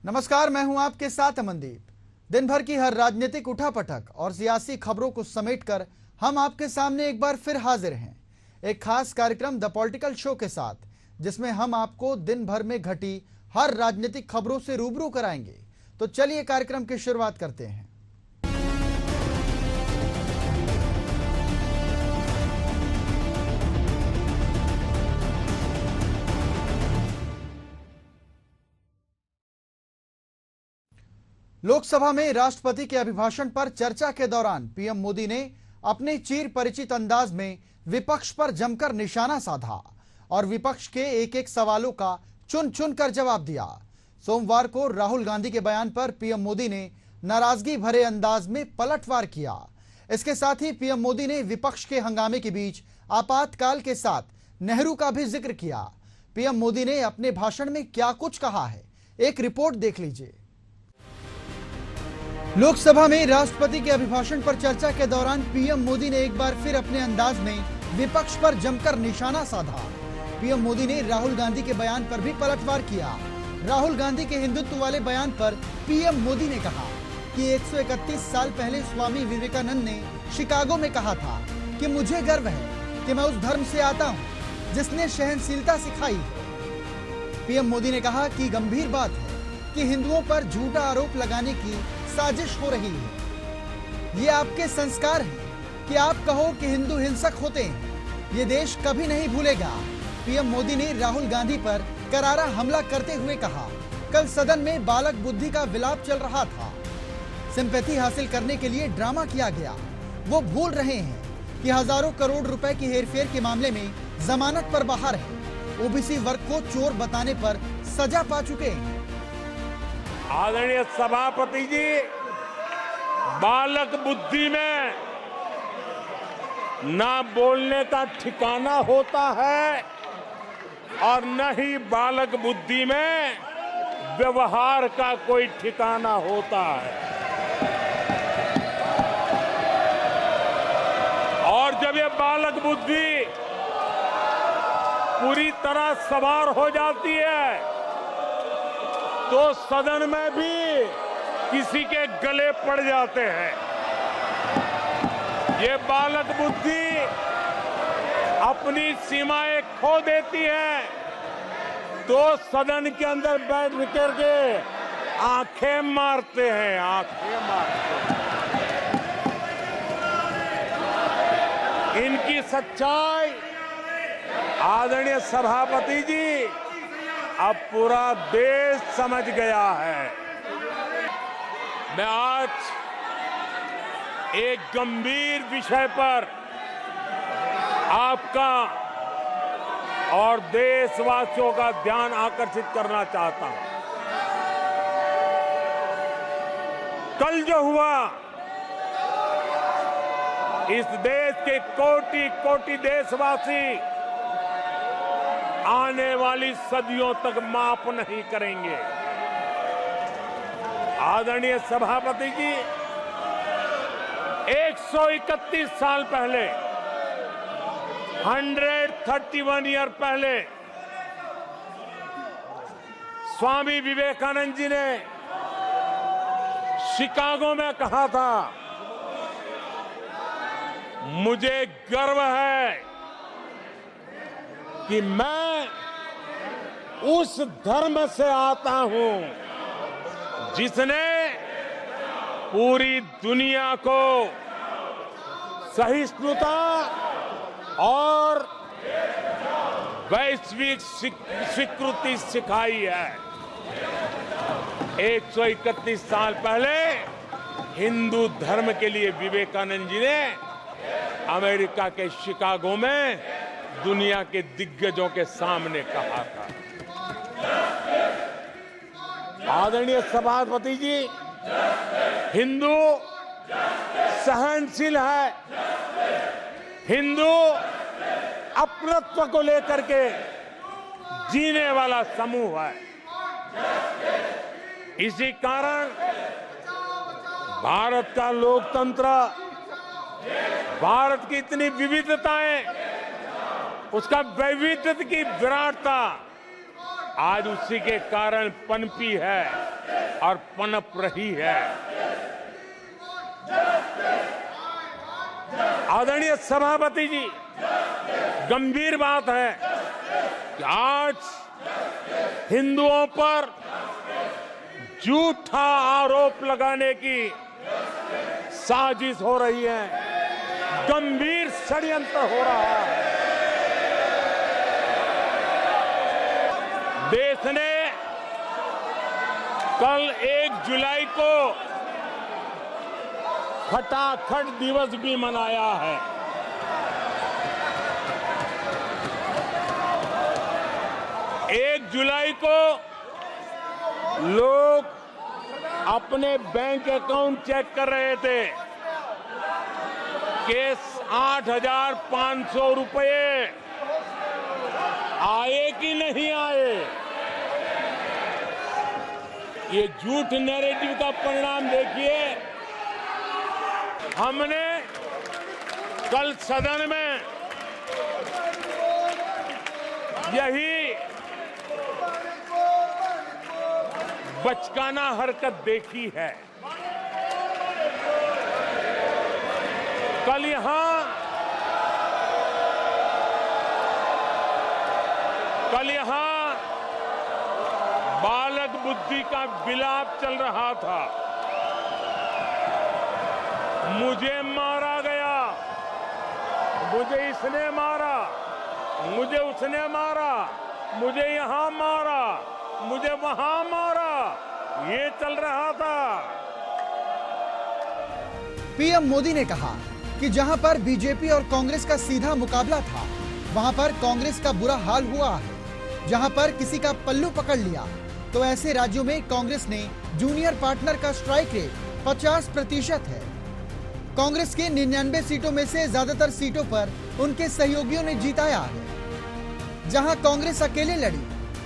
नमस्कार, मैं हूं आपके साथ अमनदीप। दिन भर की हर राजनीतिक उठापटक और सियासी खबरों को समेटकर हम आपके सामने एक बार फिर हाजिर हैं, एक खास कार्यक्रम द पॉलिटिकल शो के साथ, जिसमें हम आपको दिन भर में घटी हर राजनीतिक खबरों से रूबरू कराएंगे। तो चलिए कार्यक्रम की शुरुआत करते हैं। लोकसभा में राष्ट्रपति के अभिभाषण पर चर्चा के दौरान पीएम मोदी ने अपने चिर परिचित अंदाज में विपक्ष पर जमकर निशाना साधा और विपक्ष के एक एक सवालों का चुन चुन कर जवाब दिया। सोमवार को राहुल गांधी के बयान पर पीएम मोदी ने नाराजगी भरे अंदाज में पलटवार किया। इसके साथ ही पीएम मोदी ने विपक्ष के हंगामे के बीच आपातकाल के साथ नेहरू का भी जिक्र किया। पीएम मोदी ने अपने भाषण में क्या कुछ कहा है, एक रिपोर्ट देख लीजिए। लोकसभा में राष्ट्रपति के अभिभाषण पर चर्चा के दौरान पीएम मोदी ने एक बार फिर अपने अंदाज में विपक्ष पर जमकर निशाना साधा। पीएम मोदी ने राहुल गांधी के बयान पर भी पलटवार किया। राहुल गांधी के हिंदुत्व वाले बयान पर पीएम मोदी ने कहा कि 131 साल पहले स्वामी विवेकानंद ने शिकागो में कहा था कि मुझे गर्व है कि मैं उस धर्म से आता हूं जिसने सहनशीलता सिखाई है। पीएम मोदी ने कहा कि गंभीर बात है कि हिंदुओं पर झूठा आरोप लगाने की साजिश हो रही है। ये आपके संस्कार हैं कि आप कहो कि हिंदू हिंसक होते हैं। ये देश कभी नहीं भूलेगा। पीएम मोदी ने राहुल गांधी पर करारा हमला करते हुए कहा, कल सदन में बालक बुद्धि का विलाप चल रहा था। सिंपैथी हासिल करने के लिए ड्रामा किया गया। वो भूल रहे हैं कि हजारों करोड़ रुपए की हेरफेर के मामले में जमानत पर बाहर है। ओबीसी वर्ग को चोर बताने पर सजा पा चुके हैं। आदरणीय सभापति जी, बालक बुद्धि में ना बोलने का ठिकाना होता है और न ही बालक बुद्धि में व्यवहार का कोई ठिकाना होता है। और जब ये बालक बुद्धि पूरी तरह सवार हो जाती है तो सदन में भी किसी के गले पड़ जाते हैं। ये बालक बुद्धि अपनी सीमाएं खो देती है तो सदन के अंदर बैठ करके आंखें मारते हैं, आंखें मारते हैं। इनकी सच्चाई आदरणीय सभापति जी अब पूरा देश समझ गया है। मैं आज एक गंभीर विषय पर आपका और देशवासियों का ध्यान आकर्षित करना चाहता हूं। कल जो हुआ, इस देश के कोटि कोटि देशवासी आने वाली सदियों तक माफ नहीं करेंगे। आदरणीय सभापति जी, 131 साल पहले, 131 ईयर पहले स्वामी विवेकानंद जी ने शिकागो में कहा था, मुझे गर्व है कि मैं उस धर्म से आता हूं जिसने पूरी दुनिया को सहिष्णुता और वैश्विक स्वीकृति सिखाई है। 131 साल पहले हिंदू धर्म के लिए विवेकानंद जी ने अमेरिका के शिकागो में दुनिया के दिग्गजों के सामने कहा था। आदरणीय सभापति जी, हिंदू सहनशील है, हिंदू अपनत्व को लेकर के जीने वाला समूह है। इसी कारण भारत का लोकतंत्र, भारत की इतनी विविधताएं, उसका वैविध्य की विराटता आज उसी के कारण पनपी है। और पनप रही है। आदरणीय सभापति जी, गंभीर बात है कि आज हिंदुओं पर झूठा आरोप लगाने की साजिश हो रही है, गंभीर षड्यंत्र हो रहा है। देश ने कल 1 जुलाई को खटाखट दिवस भी मनाया है। एक जुलाई को लोग अपने बैंक अकाउंट चेक कर रहे थे कि 8,500 रुपए आए कि नहीं आए। ये झूठ नैरेटिव का परिणाम देखिए। हमने कल सदन में यही बचकाना हरकत देखी है। कल यहां बालक बुद्धि का विलाप चल रहा था। मुझे मारा गया, मुझे इसने मारा, मुझे उसने मारा, मुझे यहां मारा, मुझे वहां मारा, ये चल रहा था। पीएम मोदी ने कहा कि जहां पर बीजेपी और कांग्रेस का सीधा मुकाबला था, वहां पर कांग्रेस का बुरा हाल हुआ है। जहां पर किसी का पल्लू पकड़ लिया तो ऐसे राज्यों में कांग्रेस ने जूनियर पार्टनर का स्ट्राइक रेट 50% है। कांग्रेस के 99 सीटों में से ज्यादातर सीटों पर उनके सहयोगियों ने जीताया है। जहां कांग्रेस अकेले लड़ी,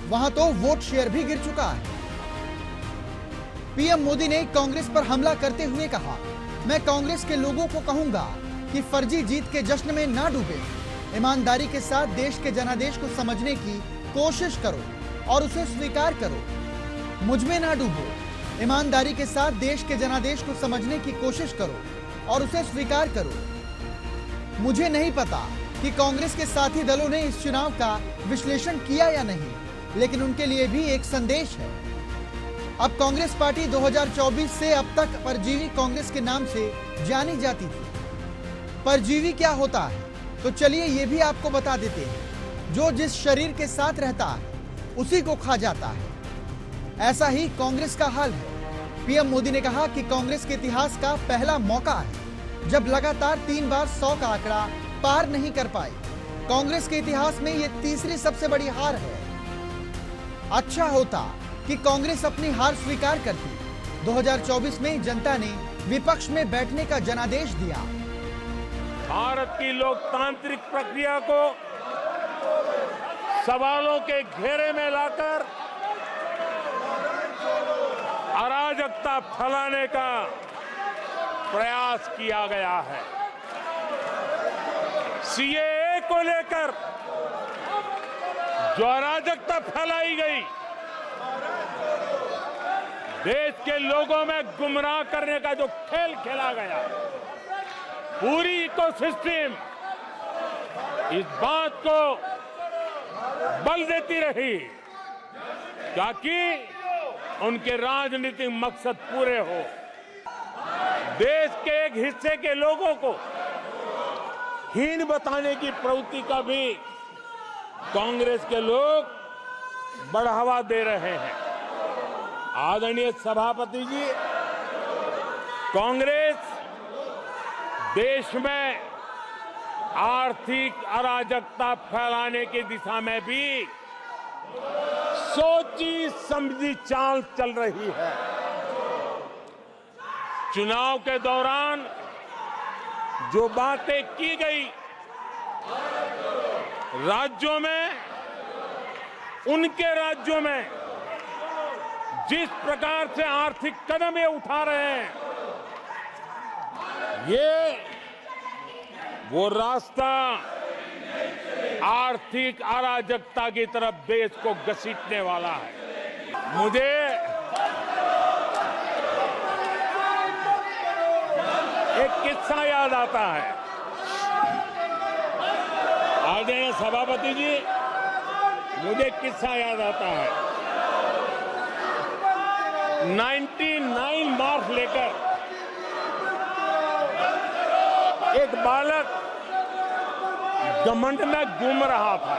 वहां तो वोट शेयर भी गिर चुका है। पीएम मोदी ने कांग्रेस पर हमला करते हुए कहा, मैं कांग्रेस के लोगों को कहूंगा कि फर्जी जीत के जश्न में ना डूबे। ईमानदारी के साथ देश के जनादेश को समझने की कोशिश करो और उसे स्वीकार करो। मुझ में ना डूबो। ईमानदारी के साथ देश के जनादेश को समझने की कोशिश करो और उसे स्वीकार करो। मुझे नहीं पता कि कांग्रेस के साथी दलों ने इस चुनाव का विश्लेषण किया या नहीं, लेकिन उनके लिए भी एक संदेश है। अब कांग्रेस पार्टी 2024 से अब तक परजीवी कांग्रेस के नाम से जानी जाती थी। परजीवी क्या होता है, तो चलिए ये भी आपको बता देते हैं। जो जिस शरीर के साथ रहता है उसी को खा जाता है। ऐसा ही कांग्रेस का हाल है। पीएम मोदी ने कहा कि कांग्रेस के इतिहास का पहला मौका है जब लगातार 3 बार 100 का आंकड़ा पार नहीं कर पाई। कांग्रेस के इतिहास में यह तीसरी सबसे बड़ी हार है। अच्छा होता कि कांग्रेस अपनी हार स्वीकार करती। 2024 में जनता ने विपक्ष में बैठने का जनादेश दिया। भारत की लोकतांत्रिक प्रक्रिया को सवालों के घेरे में लाकर अराजकता फैलाने का प्रयास किया गया है। सीएए को लेकर जो अराजकता फैलाई गई, देश के लोगों में गुमराह करने का जो खेल खेला गया, पूरी इकोसिस्टम इस बात को बल देती रही ताकि उनके राजनीतिक मकसद पूरे हो। देश के एक हिस्से के लोगों को हीन बताने की प्रवृत्ति का भी कांग्रेस के लोग बढ़ावा दे रहे हैं। आदरणीय सभापति जी, कांग्रेस देश में आर्थिक अराजकता फैलाने की दिशा में भी सोची समझी चाल चल रही है। चुनाव के दौरान जो बातें की गई, राज्यों में, उनके राज्यों में जिस प्रकार से आर्थिक कदम ये उठा रहे हैं, ये वो रास्ता आर्थिक अराजकता की तरफ देश को घसीटने वाला है। मुझे एक किस्सा याद आता है। आदरणीय सभापति जी, मुझे एक किस्सा याद आता है। 99 मार्क्स लेकर एक बालक घमंड में घूम रहा था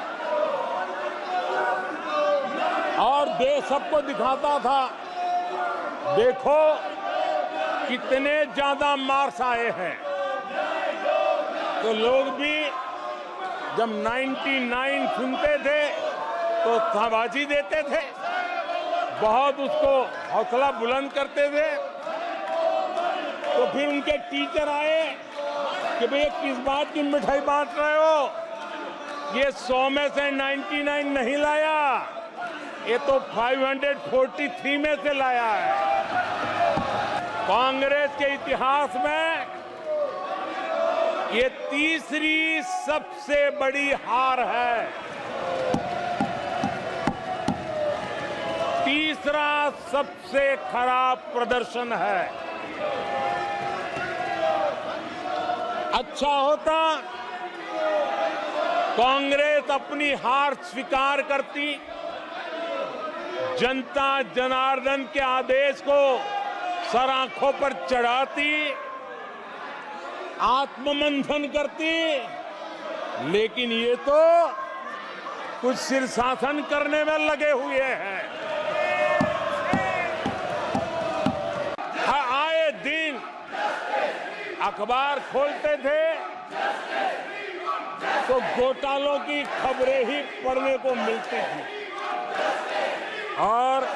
और देश सबको दिखाता था, देखो कितने ज्यादा मार्क्स आए हैं। तो लोग भी जब 99 सुनते थे तो शाबाशी देते थे, बहुत उसको हौसला बुलंद करते थे। तो फिर उनके टीचर आए कि भैया किस बात की मिठाई बांट रहे हो, ये 100 में से 99 नहीं लाया, ये तो 543 में से लाया है। कांग्रेस के इतिहास में ये तीसरी सबसे बड़ी हार है, तीसरा सबसे खराब प्रदर्शन है। अच्छा होता कांग्रेस अपनी हार स्वीकार करती, जनता जनार्दन के आदेश को सर आंखों पर चढ़ाती, आत्ममंथन करती, लेकिन ये तो कुछ शीर्षासन करने में लगे हुए हैं। आए दिन अखबार खोलते थे तो घोटालों की खबरें ही पढ़ने को मिलती थी और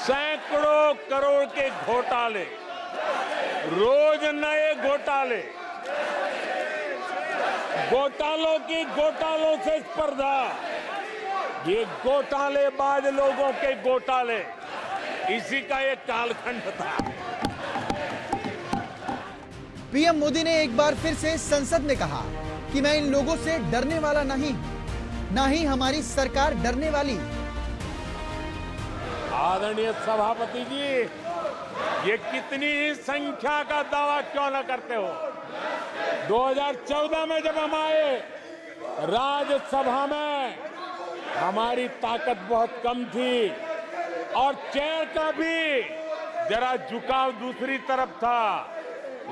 सैकड़ों करोड़ के घोटाले, रोज नए घोटाले, घोटालों से स्पर्धा, ये घोटालेबाज लोगों के घोटाले, इसी का एक कालखंड था। पीएम मोदी ने एक बार फिर से संसद में कहा कि मैं इन लोगों से डरने वाला नहीं, ना ही हमारी सरकार डरने वाली। आदरणीय सभापति जी, ये कितनी ही संख्या का दावा क्यों न करते हो। 2014 में जब हम आए राज्यसभा में, हमारी ताकत बहुत कम थी और चेयर का भी जरा झुकाव दूसरी तरफ था,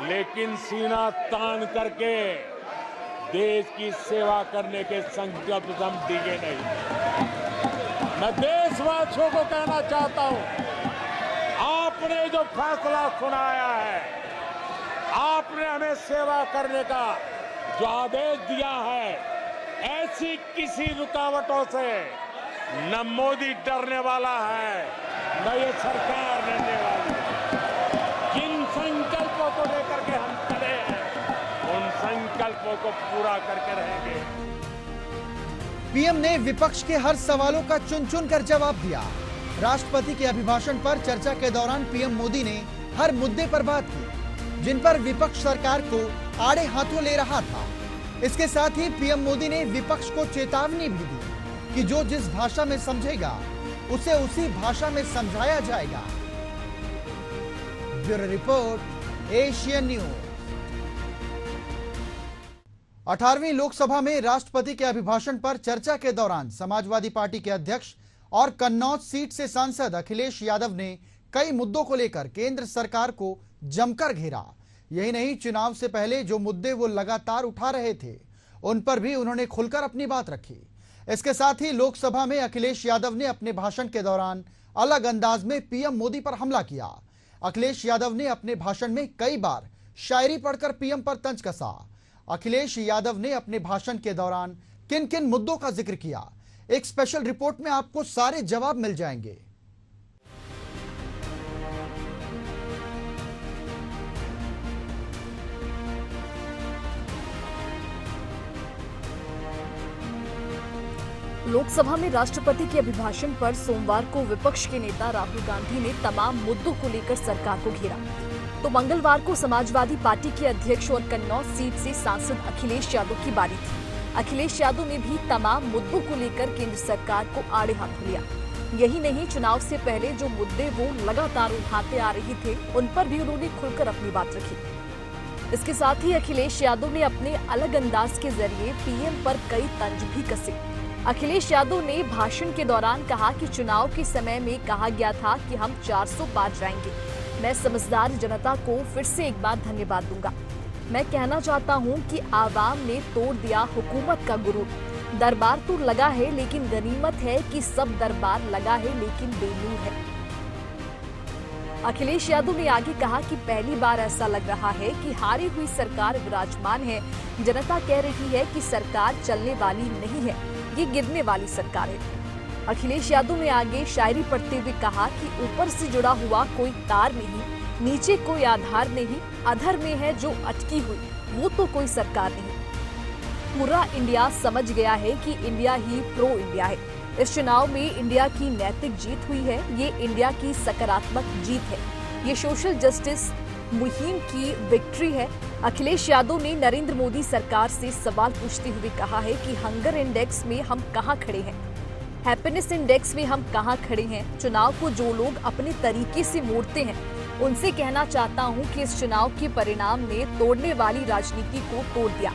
लेकिन सीना तान करके देश की सेवा करने के संकल्प हम डिगे नहीं। मैं देशवासियों को कहना चाहता हूं, आपने जो फैसला सुनाया है, आपने हमें सेवा करने का जो आदेश दिया है, ऐसी किसी रुकावटों से न मोदी डरने वाला है, न ये सरकार डरने वाली है। जिन संकल्पों को लेकर के हम चले हैं, उन संकल्पों को पूरा करके रहेंगे। पीएम ने विपक्ष के हर सवालों का चुन चुन कर जवाब दिया। राष्ट्रपति के अभिभाषण पर चर्चा के दौरान पीएम मोदी ने हर मुद्दे पर बात की, जिन पर विपक्ष सरकार को आड़े हाथों ले रहा था। इसके साथ ही पीएम मोदी ने विपक्ष को चेतावनी भी दी कि जो जिस भाषा में समझेगा, उसे उसी भाषा में समझाया जाएगा। Bureau report, Asian news. 18वीं लोकसभा में राष्ट्रपति के अभिभाषण पर चर्चा के दौरान समाजवादी पार्टी के अध्यक्ष और कन्नौज सीट से सांसद अखिलेश यादव ने कई मुद्दों को लेकर केंद्र सरकार को जमकर घेरा। यही नहीं, चुनाव से पहले जो मुद्दे वो लगातार उठा रहे थे, उन पर भी उन्होंने खुलकर अपनी बात रखी। इसके साथ ही लोकसभा में अखिलेश यादव ने अपने भाषण के दौरान अलग अंदाज में पीएम मोदी पर हमला किया। अखिलेश यादव ने अपने भाषण में कई बार शायरी पढ़कर पीएम पर तंज कसा। अखिलेश यादव ने अपने भाषण के दौरान किन किन मुद्दों का जिक्र किया, एक स्पेशल रिपोर्ट में आपको सारे जवाब मिल जाएंगे। लोकसभा में राष्ट्रपति के अभिभाषण पर सोमवार को विपक्ष के नेता राहुल गांधी ने तमाम मुद्दों को लेकर सरकार को घेरा, तो मंगलवार को समाजवादी पार्टी के अध्यक्ष और कन्नौज सीट से सांसद अखिलेश यादव की बारी थी। अखिलेश यादव ने भी तमाम मुद्दों को लेकर केंद्र सरकार को आड़े हाथों लिया। यही नहीं, चुनाव से पहले जो मुद्दे वो लगातार उठाते आ रहे थे, उन पर भी उन्होंने खुलकर अपनी बात रखी। इसके साथ ही अखिलेश यादव ने अपने अलग अंदाज के जरिए पीएम पर कई तंज भी कसे। अखिलेश यादव ने भाषण के दौरान कहा कि चुनाव के समय में कहा गया था कि हम 400 पार जाएंगे। मैं समझदार जनता को फिर से एक बार धन्यवाद दूंगा। मैं कहना चाहता हूं कि आवाम ने तोड़ दिया हुकूमत का गुरूर। दरबार तो लगा है लेकिन गनीमत है कि सब दरबार लगा है लेकिन बेनूर है। अखिलेश यादव ने आगे कहा कि पहली बार ऐसा लग रहा है कि हारी हुई सरकार विराजमान है। जनता कह रही है कि सरकार चलने वाली नहीं है, ये गिरने वाली सरकार है। अखिलेश यादव ने आगे शायरी पढ़ते हुए कहा कि ऊपर से जुड़ा हुआ कोई तार नहीं, नीचे कोई आधार नहीं, अधर में है जो अटकी हुई, वो तो कोई सरकार नहीं। पूरा इंडिया समझ गया है कि इंडिया ही प्रो इंडिया है। इस चुनाव में इंडिया की नैतिक जीत हुई है, ये इंडिया की सकारात्मक जीत है, ये सोशल जस्टिस मुहिम की विक्ट्री है। अखिलेश यादव ने नरेंद्र मोदी सरकार से सवाल पूछते हुए कहा है कि हंगर इंडेक्स में हम कहां खड़े हैं, हैप्पीनेस इंडेक्स में हम कहां खड़े हैं। चुनाव को जो लोग अपने तरीके से मोड़ते हैं, उनसे कहना चाहता हूं कि इस चुनाव के परिणाम ने तोड़ने वाली राजनीति को तोड़ दिया।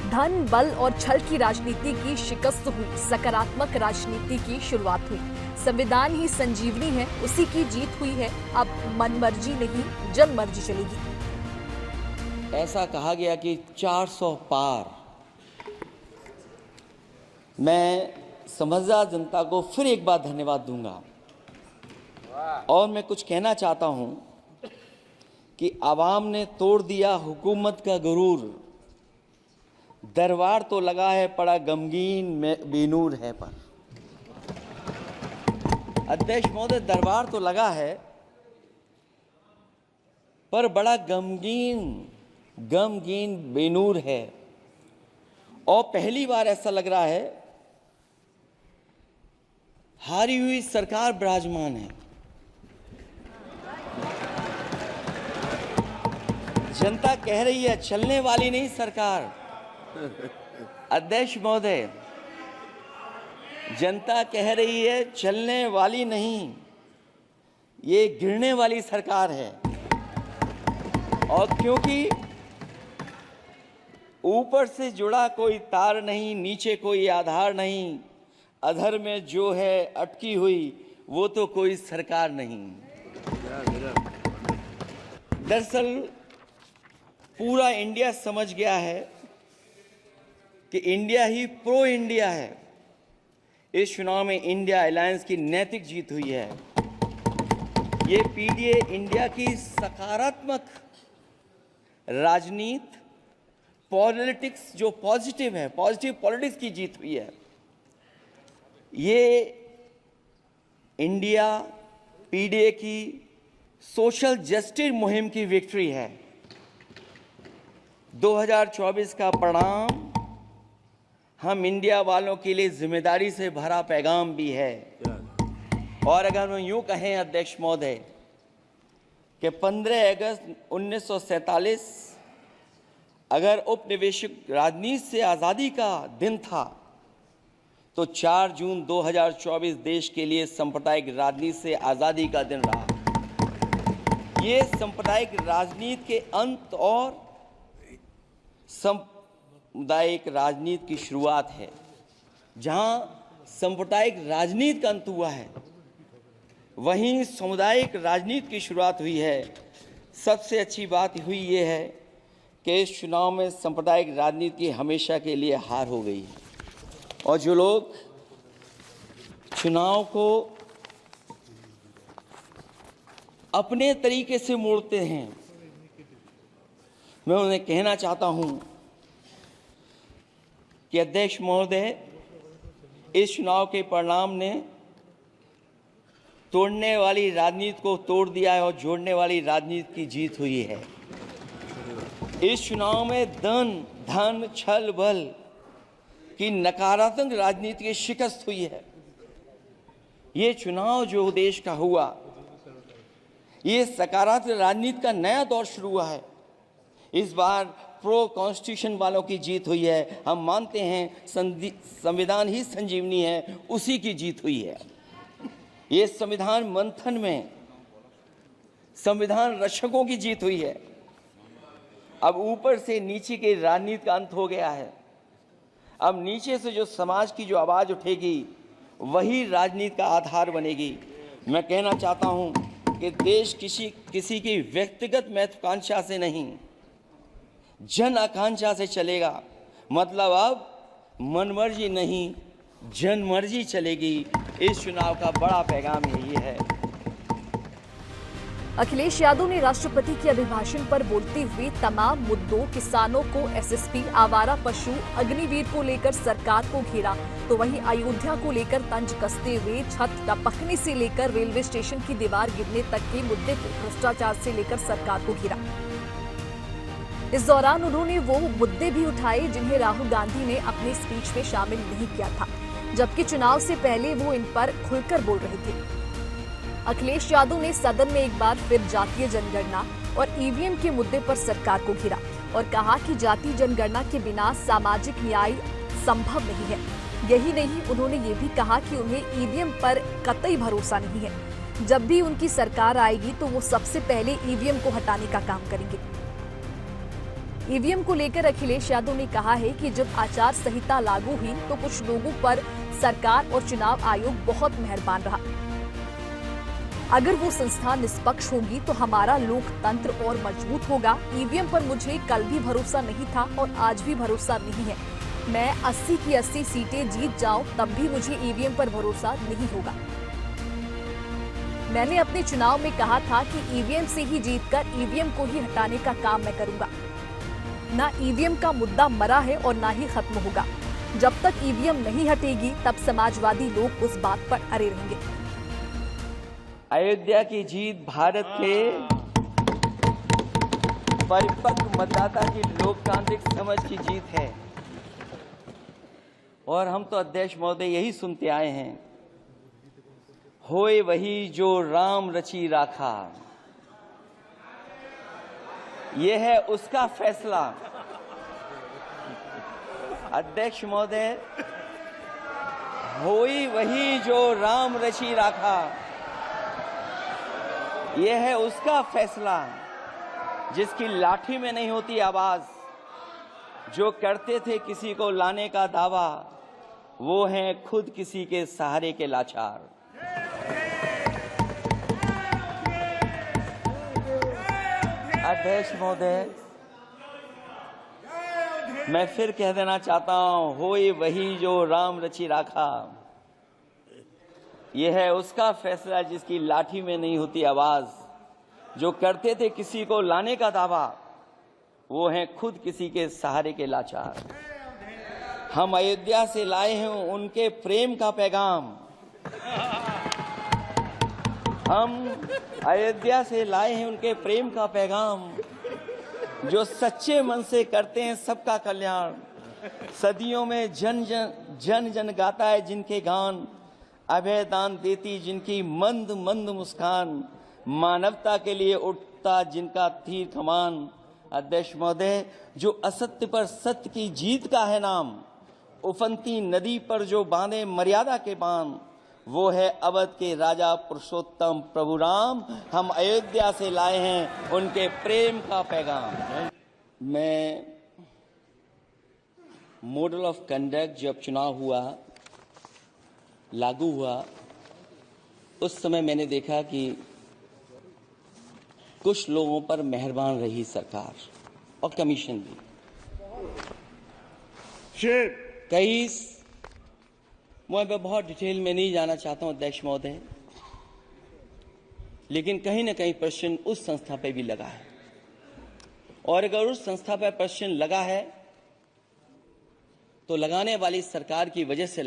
धन, बल और छल की राजनीति की शिकस्त हुई, सकारात्मक राजनीति की शुरुआत हुई। संविधान ही संजीवनी है, उसी की जीत हुई है। अब मनमर्जी नहीं, जनमर्जी चलेगी। ऐसा कहा गया कि 400 पार। मैं समझदार जनता को फिर एक बार धन्यवाद दूंगा और मैं कुछ कहना चाहता हूं कि आवाम ने तोड़ दिया हुकूमत का गुरूर। दरबार तो लगा है पड़ा गमगीन में बेनूर है पर। अध्यक्ष महोदय, दरबार तो लगा है पर बड़ा गमगीन बेनूर है। और पहली बार ऐसा लग रहा है हारी हुई सरकार विराजमान है। जनता कह रही है चलने वाली नहीं सरकार। अध्यक्ष महोदय, जनता कह रही है चलने वाली नहीं, ये गिरने वाली सरकार है। और क्योंकि ऊपर से जुड़ा कोई तार नहीं, नीचे कोई आधार नहीं, अधर में जो है अटकी हुई, वो तो कोई सरकार नहीं। दरअसल पूरा इंडिया समझ गया है कि इंडिया ही प्रो इंडिया है। इस चुनाव में इंडिया अलायंस की नैतिक जीत हुई है। ये पीडीए इंडिया की सकारात्मक राजनीति, पॉलिटिक्स जो पॉजिटिव है, पॉजिटिव पॉलिटिक्स की जीत हुई है। ये इंडिया पीडीए की सोशल जस्टिस मुहिम की विक्ट्री है। 2024 का परिणाम हम इंडिया वालों के लिए जिम्मेदारी से भरा पैगाम भी है। और अगर हम यूं कहें अध्यक्ष महोदय कि 15 अगस्त 1947 अगर उपनिवेशिक राजनीति से आज़ादी का दिन था, तो 4 जून 2024 देश के लिए सांप्रदायिक राजनीति से आज़ादी का दिन रहा। ये सांप्रदायिक राजनीति के अंत और सामुदायिक राजनीति की शुरुआत है। जहां सांप्रदायिक राजनीति का अंत हुआ है, वहीं सामुदायिक राजनीति की शुरुआत हुई है। सबसे अच्छी बात हुई ये है कि इस चुनाव में सांप्रदायिक राजनीति की हमेशा के लिए हार हो गई है। और जो लोग चुनाव को अपने तरीके से मोड़ते हैं, मैं उन्हें कहना चाहता हूं कि अध्यक्ष महोदय, इस चुनाव के परिणाम ने तोड़ने वाली राजनीति को तोड़ दिया है और जोड़ने वाली राजनीति की जीत हुई है। इस चुनाव में धन, छल, बल की नकारात्मक राजनीति की शिकस्त हुई है। ये चुनाव जो देश का हुआ, ये सकारात्मक राजनीति का नया दौर शुरू हुआ है। इस बार प्रो कॉन्स्टिट्यूशन वालों की जीत हुई है। हम मानते हैं संविधान ही संजीवनी है, उसी की जीत हुई है। ये संविधान मंथन में संविधान रक्षकों की जीत हुई है। अब ऊपर से नीचे की राजनीति का अंत हो गया है। अब नीचे से जो समाज की जो आवाज उठेगी वही राजनीति का आधार बनेगी। मैं कहना चाहता हूं कि देश किसी की व्यक्तिगत महत्वाकांक्षा से नहीं, जन आकांक्षा से चलेगा। मतलब अब मनमर्जी नहीं, जनमर्जी चलेगी। इस चुनाव का बड़ा पैगाम यही है। अखिलेश यादव ने राष्ट्रपति के अभिभाषण पर बोलते हुए तमाम मुद्दों, किसानों को एसएसपी, आवारा पशु, अग्निवीर को लेकर सरकार को घेरा, तो वहीं अयोध्या को लेकर तंज कसते हुए छत टपकने से लेकर रेलवे स्टेशन की दीवार गिरने तक के मुद्दे को भ्रष्टाचार से लेकर सरकार को घेरा। इस दौरान उन्होंने वो मुद्दे भी उठाए जिन्हें राहुल गांधी ने अपने स्पीच में शामिल नहीं किया था, जबकि चुनाव से पहले वो इन पर खुलकर बोल रहे थे। अखिलेश यादव ने सदन में एक बार फिर जातीय जनगणना और ईवीएम के मुद्दे पर सरकार को घेरा और कहा कि जातीय जनगणना के बिना सामाजिक न्याय संभव नहीं है। यही नहीं, उन्होंने ये भी कहा कि उन्हें ईवीएम पर कतई भरोसा नहीं है। जब भी उनकी सरकार आएगी तो वो सबसे पहले ईवीएम को हटाने का काम करेंगे। ईवीएम को लेकर अखिलेश यादव ने कहा है कि जब आचार संहिता लागू हुई तो कुछ लोगों पर सरकार और चुनाव आयोग बहुत मेहरबान रहा। अगर वो संस्था निष्पक्ष होगी तो हमारा लोकतंत्र और मजबूत होगा। ईवीएम पर मुझे कल भी भरोसा नहीं था और आज भी भरोसा नहीं है। मैं 80 की 80 सीटें जीत जाऊं तब भी मुझे ईवीएम पर भरोसा नहीं होगा। मैंने अपने चुनाव में कहा था कि ईवीएम से ही जीतकर ईवीएम को ही हटाने का काम मैं करूंगा। ना ईवीएम का मुद्दा मरा है और ना ही खत्म होगा। जब तक ईवीएम नहीं हटेगी तब समाजवादी लोग उस बात पर अड़े रहेंगे। अयोध्या की जीत भारत के परिपक्व मतदाता की लोकतांत्रिक समझ की जीत है और हम तो अध्यक्ष महोदय यही सुनते आए हैं, होए वही जो राम रची राखा। ये है उसका फैसला। अध्यक्ष महोदय, होई वही जो राम रची राखा, यह है उसका फैसला जिसकी लाठी में नहीं होती आवाज। जो करते थे किसी को लाने का दावा, वो हैं खुद किसी के सहारे के लाचार। अध्यक्ष महोदय, मैं फिर कह देना चाहता हूं, होए वही जो राम रची राखा। यह है उसका फैसला जिसकी लाठी में नहीं होती आवाज। जो करते थे किसी को लाने का दावा, वो हैं खुद किसी के सहारे के लाचार। हम अयोध्या से लाए हैं उनके प्रेम का पैगाम। हम अयोध्या से लाए हैं उनके प्रेम का पैगाम, जो सच्चे मन से करते हैं सबका कल्याण। सदियों में जन जन गाता है जिनके गान, अभय दान देती जिनकी मंद मंद मुस्कान, मानवता के लिए उठता जिनका तीर कमान। अध्यक्ष महोदय, जो असत्य पर सत्य की जीत का है नाम, उफनती नदी पर जो बांधे मर्यादा के बांध, वो है अवध के राजा पुरुषोत्तम प्रभु राम। हम अयोध्या से लाए हैं उनके प्रेम का पैगाम। मैं मॉडल ऑफ कंडक्ट जब चुनाव हुआ, लागू हुआ, उस समय मैंने देखा कि कुछ लोगों पर मेहरबान रही सरकार और कमीशन भी। कई, मैं बहुत डिटेल में नहीं जाना चाहता हूं अध्यक्ष महोदय, लेकिन कहीं ना कहीं प्रश्न उस संस्था पर भी लगा है, और अगर उस संस्था पर प्रश्न लगा है तो लगाने वाली सरकार की वजह से